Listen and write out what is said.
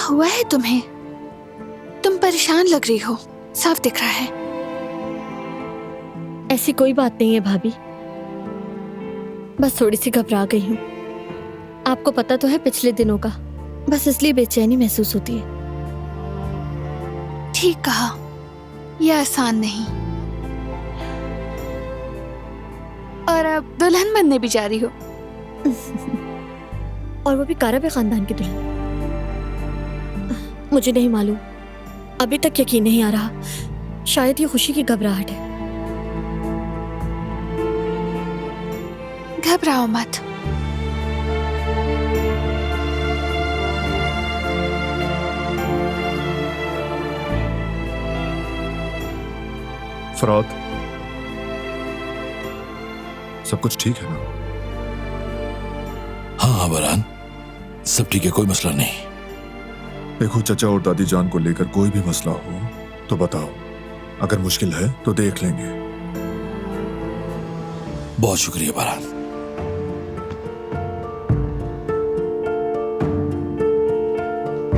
हुआ है तुम्हें? तुम परेशान लग रही हो, साफ दिख रहा है। ऐसी कोई बात नहीं है भाभी, बस थोड़ी सी घबरा गई हूँ। आपको पता तो है पिछले दिनों का, बस इसलिए बेचैनी महसूस होती है। ठीक कहा, यह आसान नहीं। और अब दुल्हन बनने भी जा रही हो। और वो भी कारब खानदान की दुल्हन। मुझे नहीं मालूम, अभी तक यकीन नहीं आ रहा। शायद ये खुशी की घबराहट है। घबराओ मत। फरात, सब कुछ ठीक है ना? हाँ बरहान, सब ठीक है, कोई मसला नहीं। देखो, चचा और दादी जान को लेकर कोई भी मसला हो तो बताओ, अगर मुश्किल है तो देख लेंगे। बहुत शुक्रिया बरहान।